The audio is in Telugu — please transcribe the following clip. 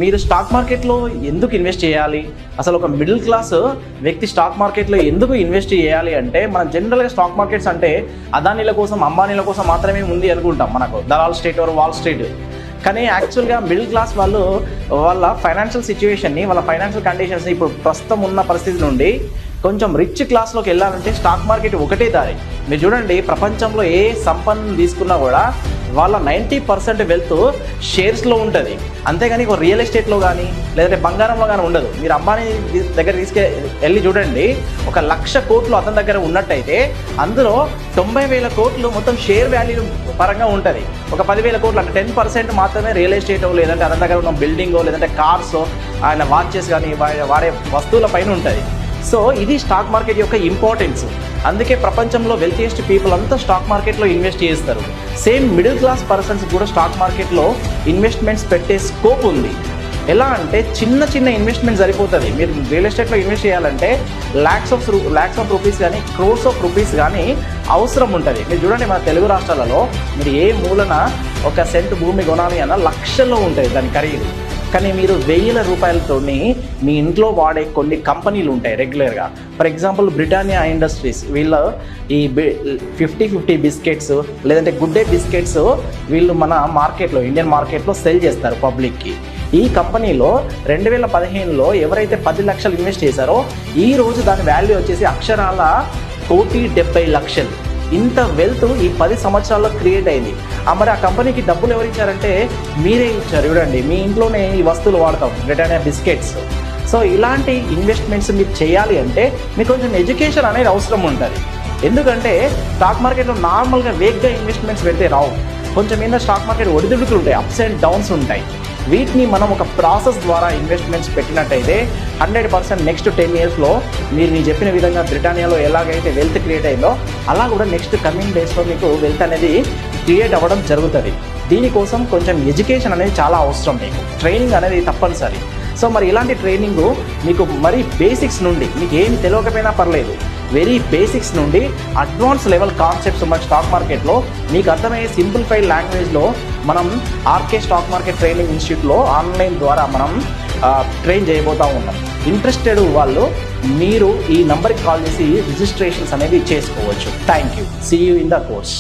మీరు స్టాక్ మార్కెట్లో ఎందుకు ఇన్వెస్ట్ చేయాలి, అసలు ఒక మిడిల్ క్లాస్ వ్యక్తి స్టాక్ మార్కెట్లో ఎందుకు ఇన్వెస్ట్ చేయాలి అంటే, మనం జనరల్గా స్టాక్ మార్కెట్స్ అంటే అదానీల కోసం అంబానీల కోసం మాత్రమే ఉంది అనుకుంటాం, మనకు Dalal street are wall street. కానీ యాక్చువల్గా మిడిల్ క్లాస్ వాళ్ళు వాళ్ళ ఫైనాన్షియల్ సిచ్యువేషన్ని, వాళ్ళ ఫైనాన్షియల్ కండిషన్స్ని ఇప్పుడు ప్రస్తుతం ఉన్న పరిస్థితి నుండి కొంచెం రిచ్ క్లాస్లోకి వెళ్ళాలంటే స్టాక్ మార్కెట్ ఒకటే దారి. మీరు చూడండి, ప్రపంచంలో ఏ సంపన్న తీసుకున్నా కూడా వాళ్ళ 90% వెల్త్ షేర్స్లో ఉంటుంది, అంతేగాని ఒక రియల్ ఎస్టేట్లో కానీ లేదంటే బంగారంలో కానీ ఉండదు. మీరు అంబానీ దగ్గర వెళ్ళి చూడండి, 1,00,000 కోట్లు అతని దగ్గర ఉన్నట్టయితే అందులో 90,000 కోట్లు మొత్తం షేర్ వాల్యూ పరంగా ఉంటుంది. ఒక 10,000 కోట్లు అంటే 10% మాత్రమే రియల్ ఎస్టేటో లేదంటే అతని దగ్గర ఉన్న బిల్డింగో లేదంటే కార్సో ఆయన వాచెస్ కానీ వాడే వస్తువుల పైన ఉంటుంది. సో ఇది స్టాక్ మార్కెట్ యొక్క ఇంపార్టెన్స్. అందుకే ప్రపంచంలో వెల్తియెస్ట్ పీపుల్ అంతా స్టాక్ మార్కెట్లో ఇన్వెస్ట్ చేస్తారు. సేమ్ మిడిల్ క్లాస్ పర్సన్స్ కూడా స్టాక్ మార్కెట్లో ఇన్వెస్ట్మెంట్స్ పెట్టే స్కోప్ ఉంది. ఎలా అంటే చిన్న చిన్న ఇన్వెస్ట్మెంట్ సరిపోతుంది. మీరు రియల్ ఎస్టేట్లో ఇన్వెస్ట్ చేయాలంటే ల్యాక్స్ ఆఫ్ రూపీస్ కానీ క్రోర్స్ ఆఫ్ రూపీస్ కానీ అవసరం ఉంటుంది. మీరు చూడండి, మన తెలుగు రాష్ట్రాలలో మీరు ఏ మూలన 1 సెంట్ భూమి కొనాలి అన్న లక్షల్లో ఉంటుంది దాని ఖరీదు. కానీ మీరు 1,000 రూపాయలతోని మీ ఇంట్లో వాడే కొన్ని కంపెనీలు ఉంటాయి రెగ్యులర్గా. ఫర్ ఎగ్జాంపుల్ బ్రిటానియా ఇండస్ట్రీస్, వీళ్ళు ఈ 50-50 బిస్కెట్స్ లేదంటే గుడ్ డే బిస్కెట్స్ వీళ్ళు మన మార్కెట్లో, ఇండియన్ మార్కెట్లో సెల్ చేస్తారు పబ్లిక్కి. ఈ కంపెనీలో 2015లో ఎవరైతే 10 లక్షలు ఇన్వెస్ట్ చేశారో ఈ రోజు దాని వాల్యూ వచ్చేసి అక్షరాల 1,70,00,000. ఇంత వెల్త్ ఈ 10 సంవత్సరాల్లో క్రియేట్ అయింది. మరి ఆ కంపెనీకి డబ్బులు ఎవరు ఇచ్చారంటే మీరే ఇచ్చారు. చూడండి, మీ ఇంట్లోనే ఈ వస్తువులు వాడతాం, బ్రిటానియా బిస్కెట్స్. సో ఇలాంటి ఇన్వెస్ట్మెంట్స్ మీరు చేయాలి అంటే మీకు కొంచెం ఎడ్యుకేషన్ అనేది అవసరం ఉంటుంది. ఎందుకంటే స్టాక్ మార్కెట్లో నార్మల్గా వేగ్గా ఇన్వెస్ట్మెంట్స్ పెడితే రావు. కొంచెం మీద స్టాక్ మార్కెట్ ఒడిదుడుకులు ఉంటాయి, అప్స్ అండ్ డౌన్స్ ఉంటాయి. వీటిని మనం ఒక ప్రాసెస్ ద్వారా ఇన్వెస్ట్మెంట్స్ పెట్టినట్టయితే 100% నెక్స్ట్ 10 ఇయర్స్లో మీరు నేను చెప్పిన విధంగా బ్రిటానియాలో ఎలాగైతే వెల్త్ క్రియేట్ అయిందో అలా కూడా నెక్స్ట్ కమింగ్ డేస్లో మీకు వెల్త్ అనేది క్రియేట్ అవ్వడం జరుగుతుంది. దీనికోసం కొంచెం ఎడ్యుకేషన్ అనేది చాలా అవసరం, మీకు ట్రైనింగ్ అనేది తప్పనిసరి. సో మరి ఇలాంటి ట్రైనింగ్ మీకు మరి బేసిక్స్ నుండి, మీకు ఏం తెలియకపోయినా పర్లేదు, వెరీ బేసిక్స్ నుండి అడ్వాన్స్ లెవెల్ కాన్సెప్ట్స్ మన స్టాక్ మార్కెట్లో మీకు అర్థమయ్యే సింప్లిఫైడ్ లాంగ్వేజ్లో మనం ఆర్కే స్టాక్ మార్కెట్ ట్రైనింగ్ ఇన్స్టిట్యూట్లో ఆన్లైన్ ద్వారా మనం ట్రైన్ చేయబోతూ ఉన్నాం. ఇంట్రెస్టెడ్ వాళ్ళు మీరు ఈ నంబర్కి కాల్ చేసి రిజిస్ట్రేషన్స్ అనేవి చేసుకోవచ్చు. Thank you. See you in the course.